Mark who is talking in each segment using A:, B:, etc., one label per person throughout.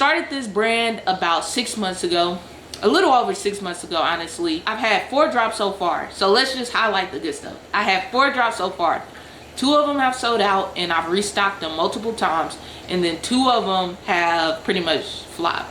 A: started this brand about 6 months ago, a little over 6 months ago, honestly. I've had 4 drops so far, so let's just highlight the good stuff. I have 4 drops so far. 2 of them have sold out and I've restocked them multiple times, and then 2 of them have pretty much flopped.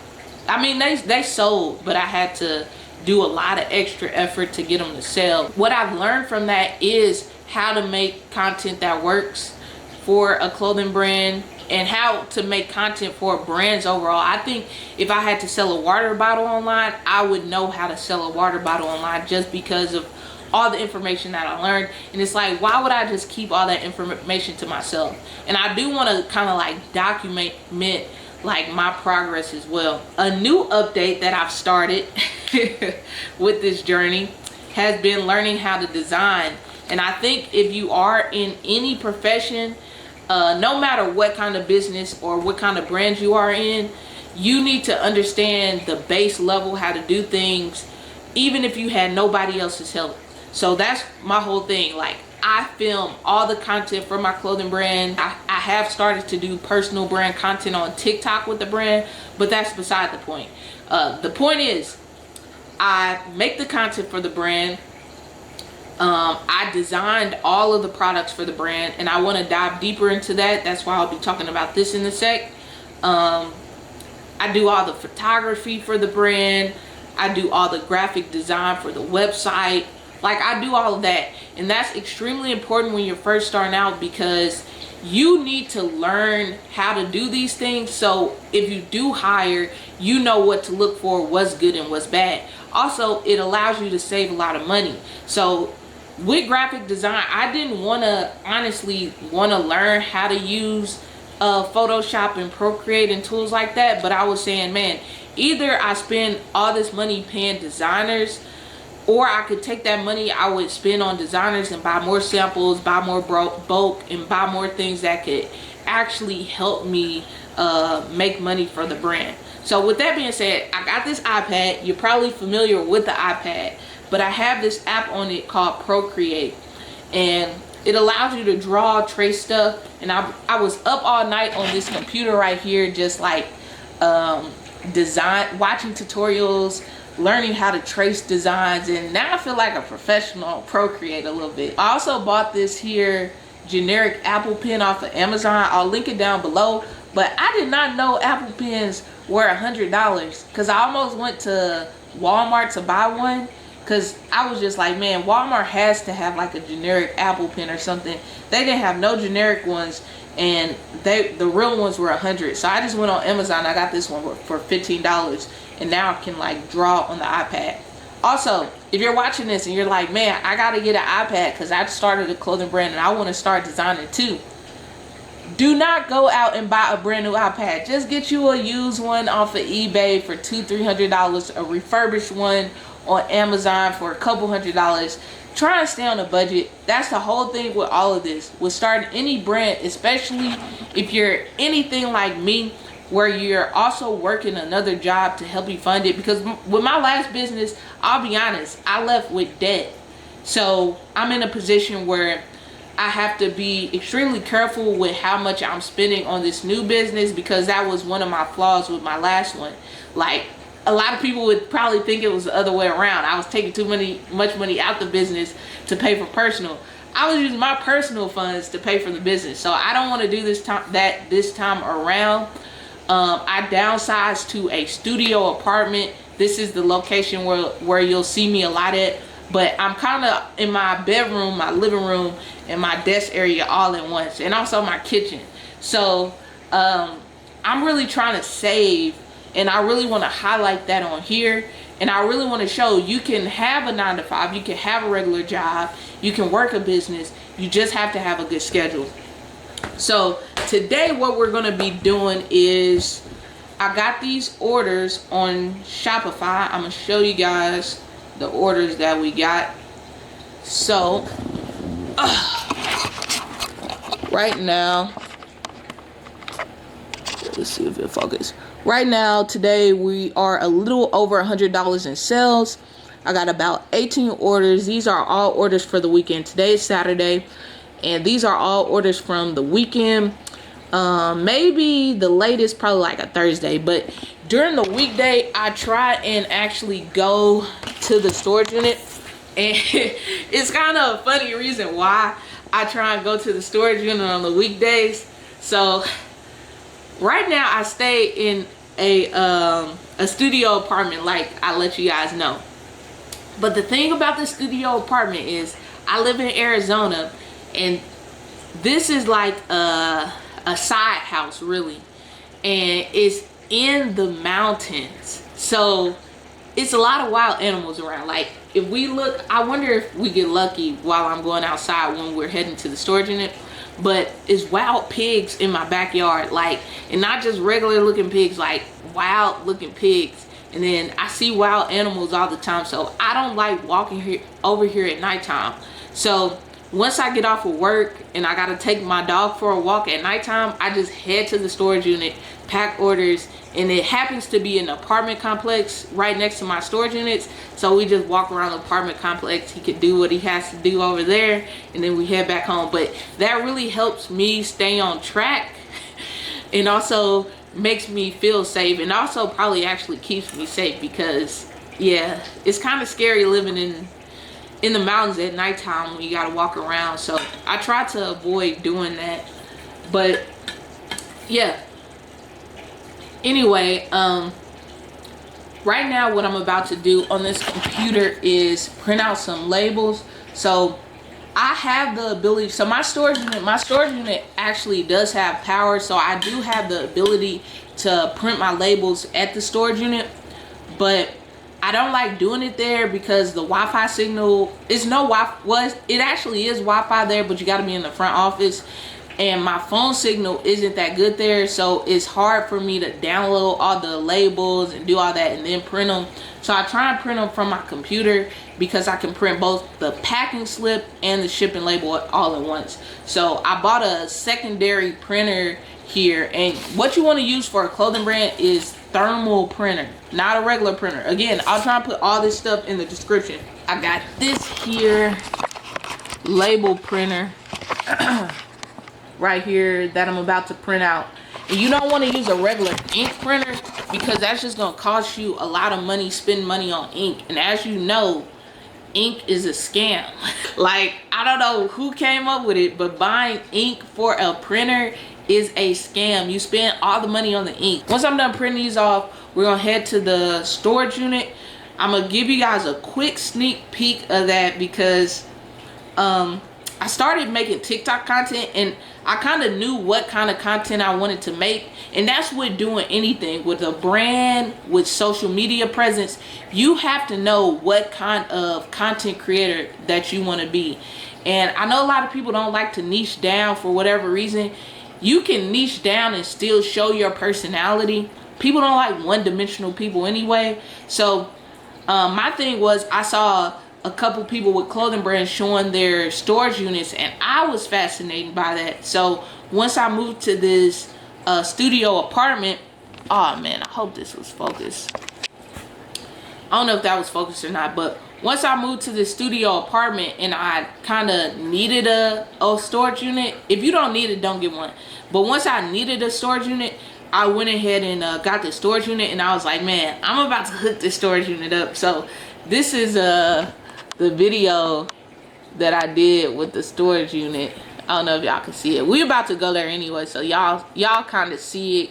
A: I mean, they sold, but I had to do a lot of extra effort to get them to sell. What I've learned from that is how to make content that works for a clothing brand and how to make content for brands overall. I think if I had to sell a water bottle online, I would know how to sell a water bottle online just because of all the information that I learned. And it's like, why would I just keep all that information to myself? And I do want to kind of like document like my progress as well. A new update that I've started with this journey has been learning how to design. And I think if you are in any profession, no matter what kind of business or what kind of brand you are in, you need to understand the base level, how to do things, even if you had nobody else's help. So that's my whole thing. Like, I film all the content for my clothing brand. I have started to do personal brand content on TikTok with the brand, but that's beside the point. The point is, I make the content for the brand. I designed all of the products for the brand, and I want to dive deeper into that. That's why I'll be talking about this in a sec. I do all the photography for the brand. I do all the graphic design for the website. Like, I do all of that, and that's extremely important when you're first starting out, because you need to learn how to do these things. So if you do hire, you know what to look for, what's good and what's bad. Also, it allows you to save a lot of money. So with graphic design, I didn't honestly want to learn how to use Photoshop and Procreate and tools like that, but I was saying, man, either I spend all this money paying designers, or I could take that money I would spend on designers and buy more samples, buy more bulk, and buy more things that could actually help me make money for the brand. So with that being said, I got this iPad. You're probably familiar with the iPad, but I have this app on it called Procreate, and it allows you to draw, trace stuff. And I was up all night on this computer right here, just like watching tutorials, learning how to trace designs, and now I feel like a professional on Procreate a little bit. I also bought this here generic Apple pen off of Amazon. I'll link it down below, but I did not know Apple pens were $100, because I almost went to Walmart to buy one, because I was just like, man, Walmart has to have like a generic Apple pen or something. They didn't have no generic ones, and the real ones were $100. So I just went on Amazon. I got this one for $15, and now I can like draw on the iPad. Also, if you're watching this and you're like, man, I gotta get an iPad because I started a clothing brand and I want to start designing too, do not go out and buy a brand new iPad. Just get you a used one off of eBay for $200-300, a refurbished one on Amazon for a couple $100. Try and stay on a budget. That's the whole thing with all of this. With starting any brand, especially if you're anything like me, where you're also working another job to help you fund it. Because with my last business, I'll be honest, I left with debt. So I'm in a position where I have to be extremely careful with how much I'm spending on this new business, because that was one of my flaws with my last one. Like, a lot of people would probably think it was the other way around. I was taking much money out the business to pay for personal. I was using my personal funds to pay for the business. So I don't want to do this time around. I downsized to a studio apartment. This is the location where you'll see me a lot at. But I'm kind of in my bedroom, my living room, and my desk area all at once. And also my kitchen. So I'm really trying to save. And I really want to highlight that on here. And I really want to show you can have a 9-to-5. You can have a regular job. You can work a business. You just have to have a good schedule. So today what we're going to be doing is, I got these orders on Shopify. I'm going to show you guys the orders that we got. So right now, let's see if it focuses. Right now, today, we are a little over $100 in sales. I got about 18 orders. These are all orders for the weekend. Today is Saturday, and these are all orders from the weekend. Maybe the latest probably like a Thursday, but during the weekday I try and actually go to the storage unit. And it's kind of a funny reason why I try and go to the storage unit on the weekdays. So right now I stay in a studio apartment, like I let you guys know. But the thing about the studio apartment is I live in Arizona, and this is like a side house really, and it's in the mountains, so it's a lot of wild animals around. Like if we look, I wonder if we get lucky while I'm going outside when we're heading to the storage unit, but it's wild pigs in my backyard, like, and not just regular looking pigs, like wild looking pigs. And then I see wild animals all the time, so I don't like walking over here at nighttime. So once I get off of work and I gotta take my dog for a walk at nighttime, I just head to the storage unit, pack orders, and it happens to be an apartment complex right next to my storage units. So we just walk around the apartment complex. He could do what he has to do over there, and then we head back home. But that really helps me stay on track, and also makes me feel safe, and also probably actually keeps me safe, because yeah, it's kind of scary living in the mountains at nighttime when you gotta walk around. So I try to avoid doing that. But yeah, anyway, right now what I'm about to do on this computer is print out some labels. So I have the ability, so my storage unit actually does have power, so I do have the ability to print my labels at the storage unit, but I don't like doing it there because the Wi-Fi signal is no Wi-Fi. It actually is Wi-Fi there, but you got to be in the front office, and my phone signal isn't that good there, so it's hard for me to download all the labels and do all that and then print them. So I try and print them from my computer, because I can print both the packing slip and the shipping label all at once. So I bought a secondary printer here, and what you want to use for a clothing brand is thermal printer, not a regular printer. Again, I'll try and put all this stuff in the description. I got this here label printer right here that I'm about to print out. And you don't want to use a regular ink printer, because that's just going to cost you a lot of money, spend money on ink. And as you know, ink is a scam. Like, I don't know who came up with it, but buying ink for a printer is a scam. You spend all the money on the ink. Once I'm done printing these off, we're gonna head to the storage unit. I'm gonna give you guys a quick sneak peek of that, because I started making TikTok content, and I kind of knew what kind of content I wanted to make. And that's with doing anything, with a brand, with social media presence. You have to know what kind of content creator that you want to be. And I know a lot of people don't like to niche down for whatever reason. You can niche down and still show your personality. People don't like one-dimensional people anyway. So my thing was, I saw a couple people with clothing brands showing their storage units, and I was fascinated by that. So once I moved to this studio apartment, oh man, I hope this was focused. I don't know if that was focused or not, but once I moved to this studio apartment and I kind of needed a storage unit. If you don't need it, don't get one. But once I needed a storage unit, I went ahead and got the storage unit, and I was like, man, I'm about to hook this storage unit up. So this is the video that I did with the storage unit. I don't know if y'all can see it. We're about to go there anyway, so y'all kind of see it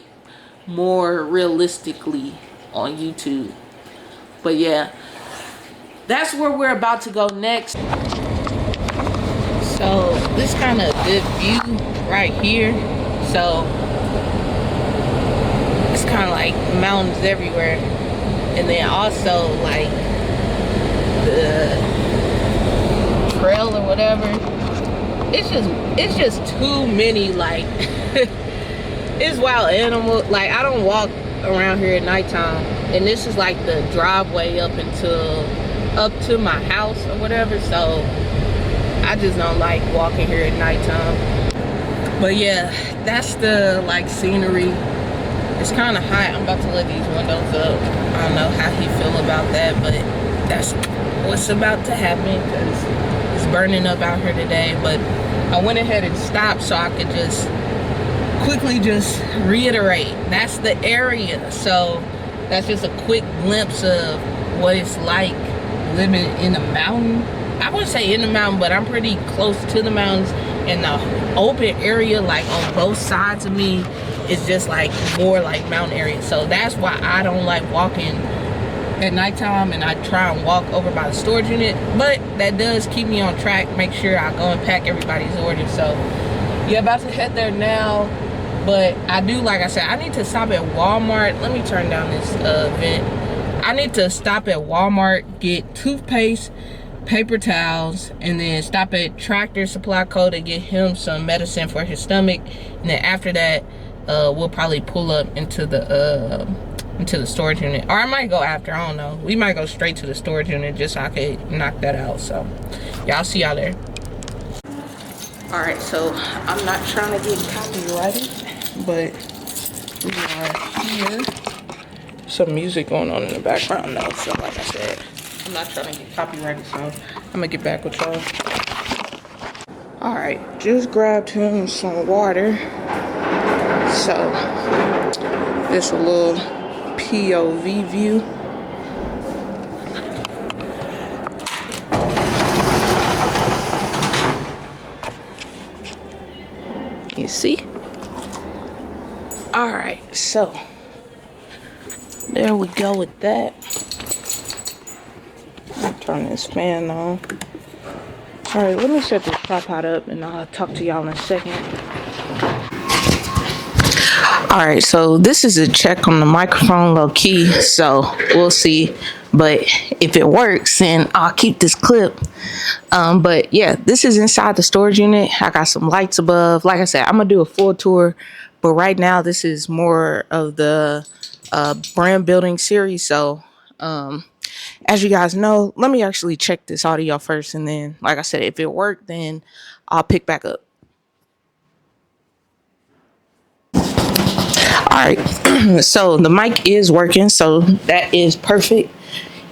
A: more realistically on YouTube. But yeah, that's where we're about to go next. So this kind of good view right here. So it's kind of like mountains everywhere, and then also like the trail or whatever. It's just too many, like it's wild animal. Like, I don't walk around here at nighttime, and this is like the driveway up to my house or whatever, so I just don't like walking here at nighttime. But yeah, that's the like scenery. It's kind of hot. I'm about to let these windows up. I don't know how he feel about that, but that's what's about to happen, because it's burning up out here today. But I went ahead and stopped so I could just quickly just reiterate, that's the area. So that's just a quick glimpse of what it's like living in the mountain. I wouldn't say in the mountain, but I'm pretty close to the mountains, and the open area like on both sides of me is just like more like mountain area. So that's why I don't like walking at nighttime, and I try and walk over by the storage unit, but that does keep me on track. Make sure I go and pack everybody's orders. So yeah, about to head there now. But I do, like I said, I need to stop at Walmart. Let me turn down this vent. I need to stop at Walmart, get toothpaste, paper towels, and then stop at Tractor Supply Co. to get him some medicine for his stomach. And then after that, we'll probably pull up into the storage unit. Or I might go after, I don't know. We might go straight to the storage unit just so I could knock that out. So yeah, I'll see y'all there. Alright, so I'm not trying to get copyrighted, but we are here. Some music going on in the background though, so like I said, I'm not trying to get copyrighted, so I'm gonna get back with y'all. Alright, just grabbed him some water. So, just a little POV view. You see? Alright, so there we go with that. I'll turn this fan on. Alright, let me set this tripod up and I'll talk to y'all in a second. Alright, so this is a check on the microphone, low key, so we'll see. But if it works, then I'll keep this clip. But yeah, this is inside the storage unit. I got some lights above. Like I said, I'm gonna do a full tour, but right now this is more of the brand building series. So as you guys know, let me actually check this audio first, and then like I said, if it worked, then I'll pick back up. All right, so the mic is working, so that is perfect.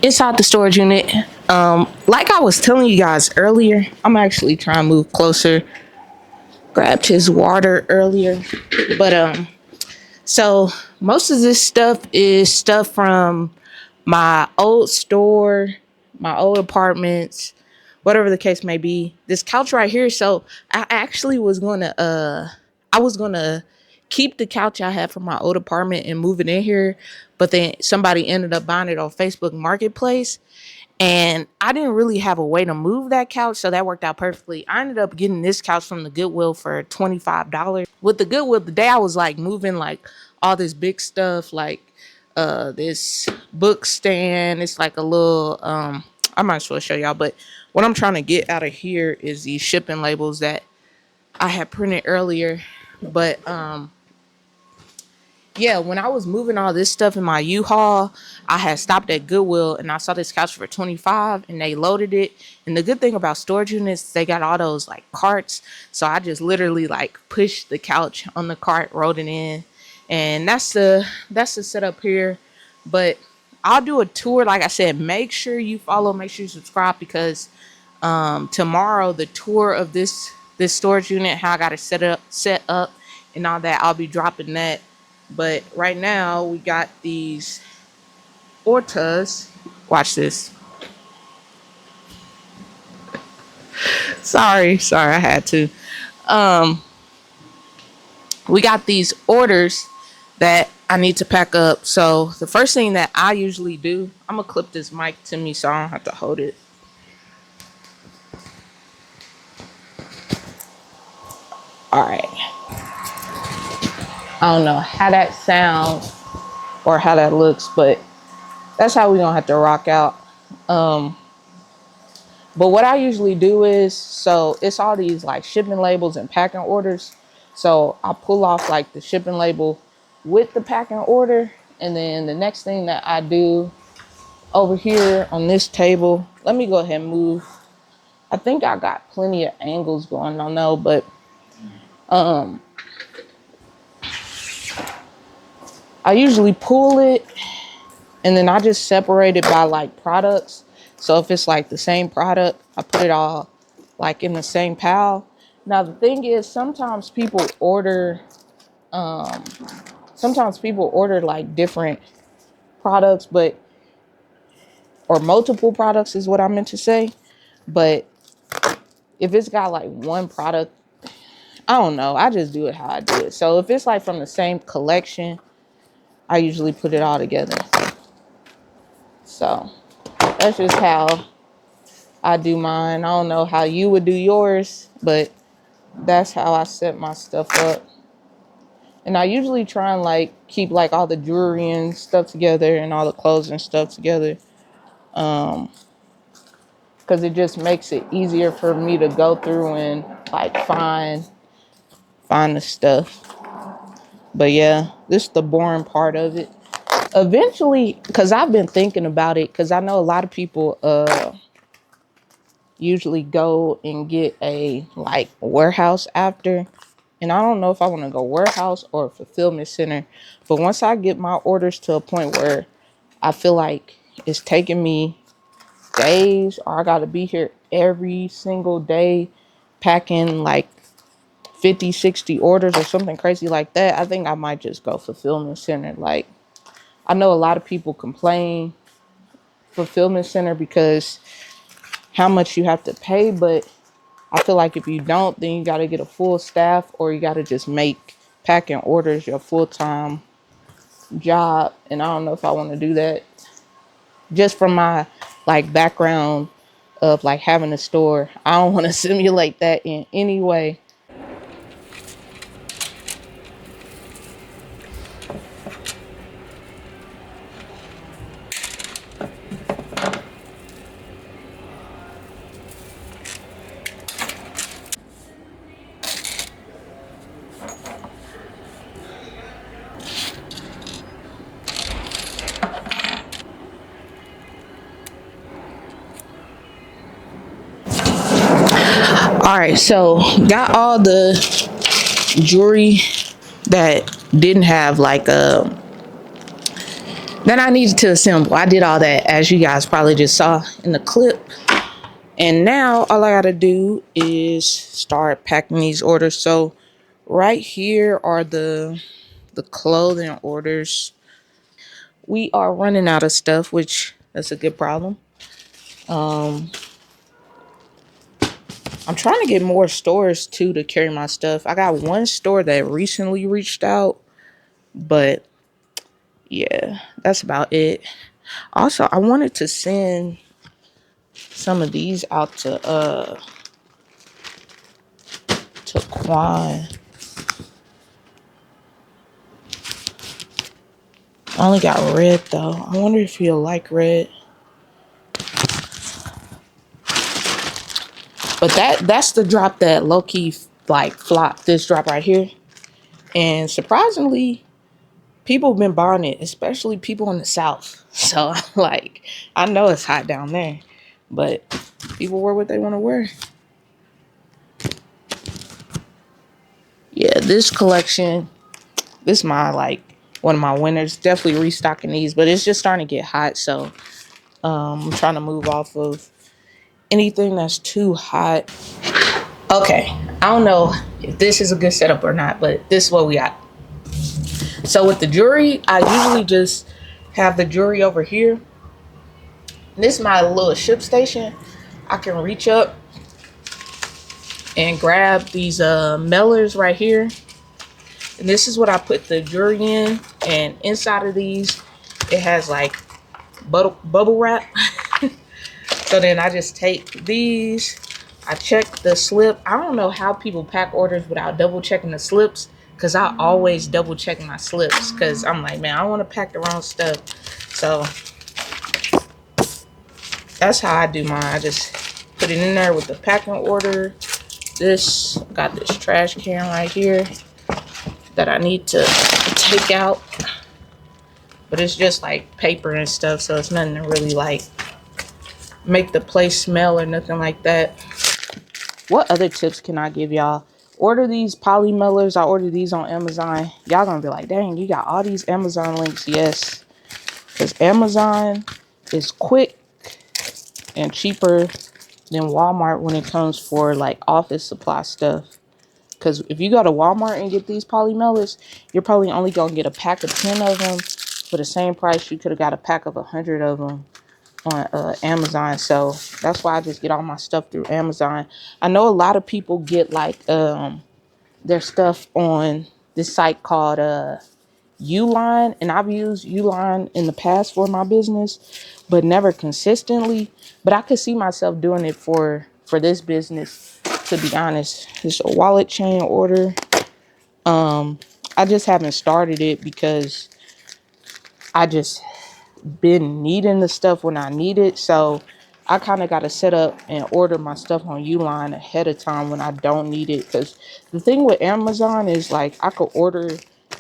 A: Inside the storage unit, like I was telling you guys earlier, I'm actually trying to move closer. Grabbed his water earlier, but so most of this stuff is stuff from my old store, my old apartments, whatever the case may be. This couch right here, so I actually was gonna keep the couch I had from my old apartment and move it in here, but then somebody ended up buying it on Facebook Marketplace, and I didn't really have a way to move that couch, so that worked out perfectly. I ended up getting this couch from the Goodwill for $25. With the Goodwill, the day I was like moving like all this big stuff, like this book stand, it's like a little I might as well show y'all, but what I'm trying to get out of here is these shipping labels that I had printed earlier. But yeah, when I was moving all this stuff in my U-Haul, I had stopped at Goodwill and I saw this couch for $25 and they loaded it. And the good thing about storage units, they got all those like carts. So I just literally like pushed the couch on the cart, rolled it in. And that's the setup here. But I'll do a tour. Like I said, make sure you follow, make sure you subscribe, because tomorrow the tour of this storage unit, how I got it set up and all that, I'll be dropping that. But right now we got these Ortas. Watch this. Sorry, I had to. We got these orders that I need to pack up. So the first thing that I usually do, I'm gonna clip this mic to me so I don't have to hold it. All right. I don't know how that sounds or how that looks, but that's how we gonna have to rock out. But what I usually do is, so it's all these like shipping labels and packing orders. So I pull off like the shipping label with the packing order. And then the next thing that I do over here on this table, let me go ahead and move. I think I got plenty of angles going on though, but I usually pull it and then I just separate it by like products. So if it's like the same product, I put it all like in the same pile. Now the thing is, sometimes people order
B: Um, Sometimes people order like different products, but or multiple products is what I meant to say. But if it's got like one product, I don't know. I just do it how I do it. So if it's like from the same collection, I usually put it all together. So that's just how I do mine. I don't know how you would do yours, but that's how I set my stuff up. And I usually try and like keep like all the jewelry and stuff together and all the clothes and stuff together. Um, because it just makes it easier for me to go through and like find the stuff. But yeah, this is the boring part of it. Eventually, because I've been thinking about it, because I know a lot of people usually go and get a like warehouse after. And I don't know if I want to go warehouse or fulfillment center. But once I get my orders to a point where I feel like it's taking me days or I got to be here every single day packing like 50, 60 orders or something crazy like that, I think I might just go fulfillment center. Like, I know a lot of people complain fulfillment center because how much you have to pay, but I feel like if you don't, then you got to get a full staff or you got to just make packing orders your full-time job. And I don't know if I want to do that just from my like background of like having a store. I don't want to simulate that in any way. All right, so got all the jewelry that didn't have like a that I needed to assemble. I did all that as you guys probably just saw in the clip. And now all I gotta do is start packing these orders. So right here are the clothing orders. We are running out of stuff, which that's a good problem. Um, I'm trying to get more stores too to carry my stuff. I got one store that recently reached out, but yeah, that's about it. Also, I wanted to send some of these out to Quan. I only got red though. I wonder if he'll like red. But that's the drop that low key like flopped. This drop right here, and surprisingly, people have been buying it, especially people in the South. So like, I know it's hot down there, but people wear what they want to wear. Yeah, this collection, this is my like one of my winners. Definitely restocking these, but it's just starting to get hot, so I'm trying to move off of anything that's too hot. Okay, I don't know if this is a good setup or not, but this is what we got. So with the jewelry, I usually just have the jewelry over here. This is my little ship station. I can reach up and grab these mailers right here. And this is what I put the jewelry in. And inside of these, it has like bubble wrap. So then I just take these. I check the slip. I don't know how people pack orders without double checking the slips, because I always double check my slips because I'm like, man, I don't want to pack the wrong stuff. So that's how I do mine. I just put it in there with the packing order. This, got this trash can right here that I need to take out. But it's just like paper and stuff, so it's nothing to really like make the place smell or nothing like that. What other tips can I give y'all? Order these poly mailers. I ordered these on Amazon. Y'all gonna be like, dang, you got all these Amazon links. Yes, because Amazon is quick and cheaper than Walmart when it comes for like office supply stuff. Because if you go to Walmart and get these polymellas, you're probably only going to get a pack of 10 of them for the same price you could have got a pack of 100 of them on Amazon. So that's why I just get all my stuff through Amazon. I know a lot of people get like their stuff on this site called Uline, and I've used Uline in the past for my business, but never consistently. But I could see myself doing it for this business, to be honest. It's a wallet chain order. I just haven't started it because I just been needing the stuff when I need it. So I kind of got to set up and order my stuff on Uline ahead of time when I don't need it. Because the thing with Amazon is like I could order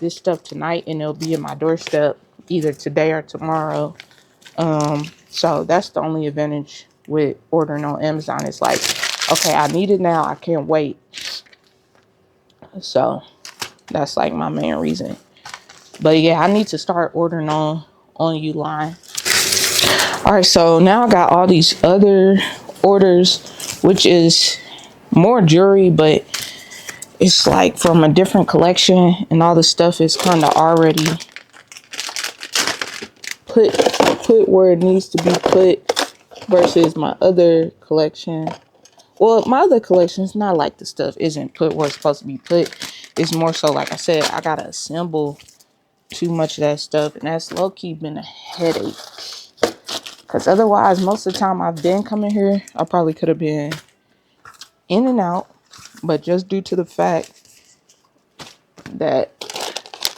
B: this stuff tonight and it'll be in my doorstep either today or tomorrow. So that's the only advantage with ordering on Amazon. It's like, okay, I need it now. I can't wait. So that's like my main reason. But yeah, I need to start ordering on Uline. All right, so now I got all these other orders, which is more jewelry, but it's like from a different collection, and all the stuff is kind of already put where it needs to be put versus my other collection. Well, my other collection is not like the stuff isn't put where it's supposed to be put. It's more so, like I said, I gotta assemble too much of that stuff, and that's low-key been a headache. Because otherwise, most of the time I've been coming here, I probably could have been in and out. But just due to the fact that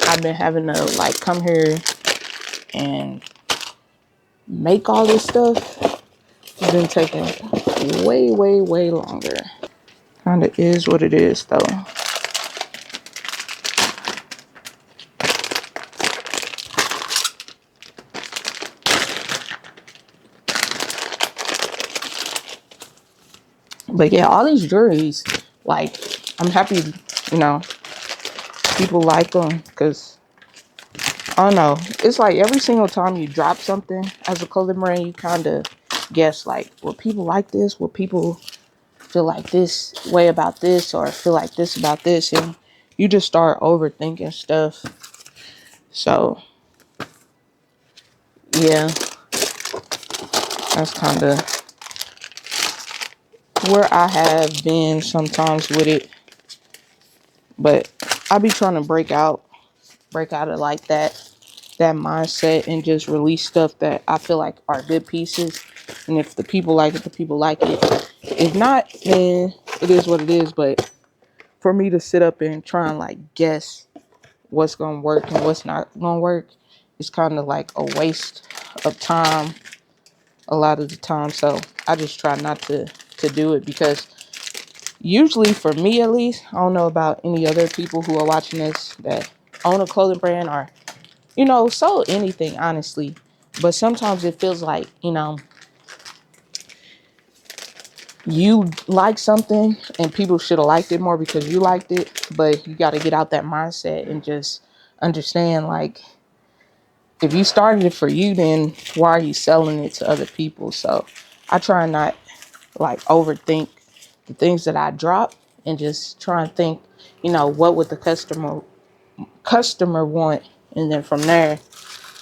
B: I've been having to like come here and make all this stuff, it's been taking way, way, way longer. Kind of is what it is though. But yeah, all these jewelries, like, I'm happy, you know, people like them because, I don't know, it's like every single time you drop something as a clothing brand, you kind of guess, like, will people like this? Will people feel like this way about this or feel like this about this? And you just start overthinking stuff. So, yeah, that's kind of where I have been sometimes with it. But I be trying to break out of like that mindset and just release stuff that I feel like are good pieces. And if the people like it, the people like it. If not, then it is what it is. But for me to sit up and try and like guess what's gonna work and what's not gonna work, it's kind of like a waste of time a lot of the time. So I just try not to do it, because usually for me at least, I don't know about any other people who are watching this that own a clothing brand or, you know, sell anything, honestly. But sometimes it feels like, you know, you like something and people should have liked it more because you liked it. But you got to get out that mindset and just understand, like, if you started it for you, then why are you selling it to other people? So I try not like overthink the things that I drop and just try and think, you know, what would the customer want, and then from there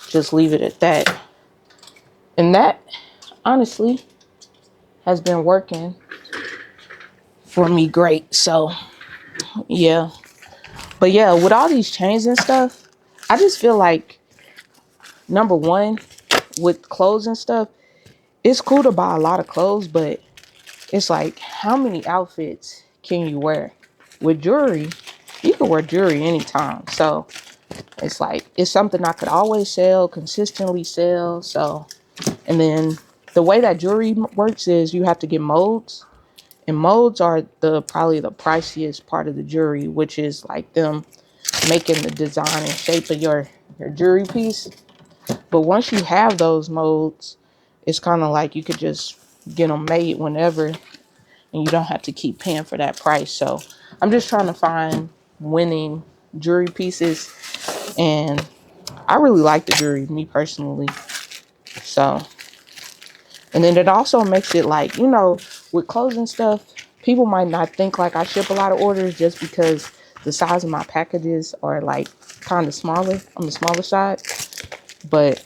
B: just leave it at that. And that honestly has been working for me great. So yeah. But yeah, with all these chains and stuff, I just feel like, number one, with clothes and stuff, it's cool to buy a lot of clothes, but it's like, how many outfits can you wear? With jewelry, you can wear jewelry anytime. So it's like, it's something I could always sell, consistently sell. So, and then the way that jewelry works is you have to get molds. And molds are probably the priciest part of the jewelry, which is like them making the design and shape of your jewelry piece. But once you have those molds, it's kind of like you could just get them made whenever, and you don't have to keep paying for that price. So I'm just trying to find winning jewelry pieces, and I really like the jewelry, me personally. So, and then it also makes it like, you know, with clothes and stuff, people might not think like I ship a lot of orders just because the size of my packages are like kind of smaller, on the smaller side. But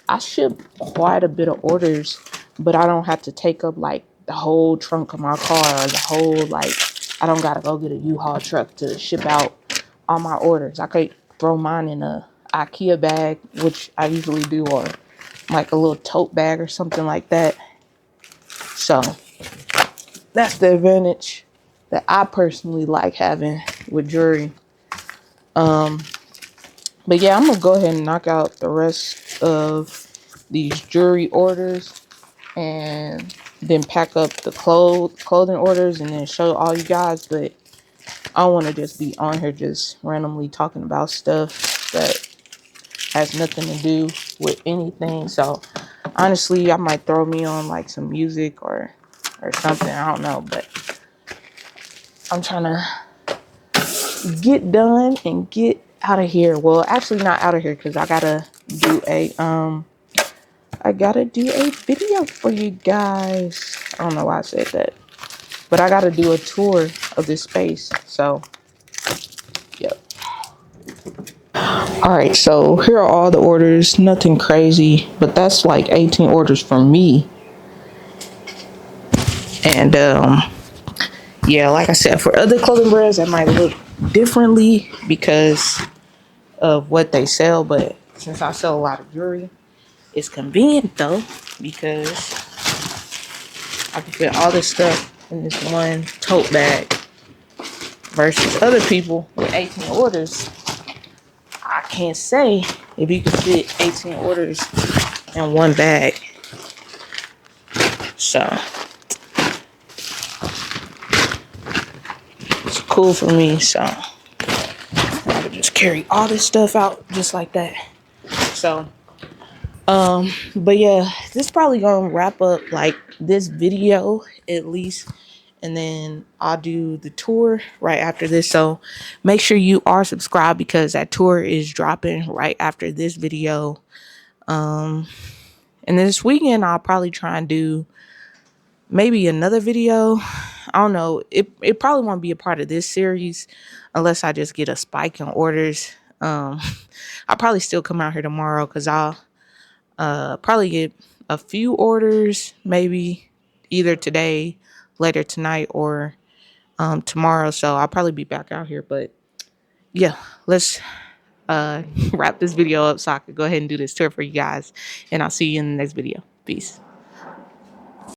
B: I ship quite a bit of orders, but I don't have to take up like the whole trunk of my car or the whole like I don't gotta go get a U-Haul truck to ship out all my orders. I could throw mine in a IKEA bag, which I usually do, or like a little tote bag or something like that. So that's the advantage that I personally like having with jewelry. But yeah, I'm gonna go ahead and knock out the rest of these jewelry orders and then pack up the clothing orders and then show all you guys. But I don't want to just be on here just randomly talking about stuff that has nothing to do with anything. So honestly, I might throw me on like some music or something. I don't know, but I'm trying to get done and get out of here. Well, actually not out of here because I gotta do a video for you guys. I don't know why I said that. But I gotta do a tour of this space. So yep. Alright, so here are all the orders. Nothing crazy. But that's like 18 orders from me. And yeah, like I said, for other clothing brands that might look differently because of what they sell, but since I sell a lot of jewelry, it's convenient though because I can fit all this stuff in this one tote bag versus other people with 18 orders. I can't say if you can fit 18 orders in one bag. So it's cool for me. So I can just carry all this stuff out just like that. So but yeah, this is probably gonna wrap up like this video at least, and then I'll do the tour right after this. So make sure you are subscribed because that tour is dropping right after this video. And this weekend I'll probably try and do maybe another video. I don't know. It probably won't be a part of this series unless I just get a spike in orders. I'll probably still come out here tomorrow because I'll probably get a few orders, maybe either today, later tonight, or tomorrow. So I'll probably be back out here. But yeah, let's wrap this video up so I could go ahead and do this tour for you guys. And I'll see you in the next video. Peace.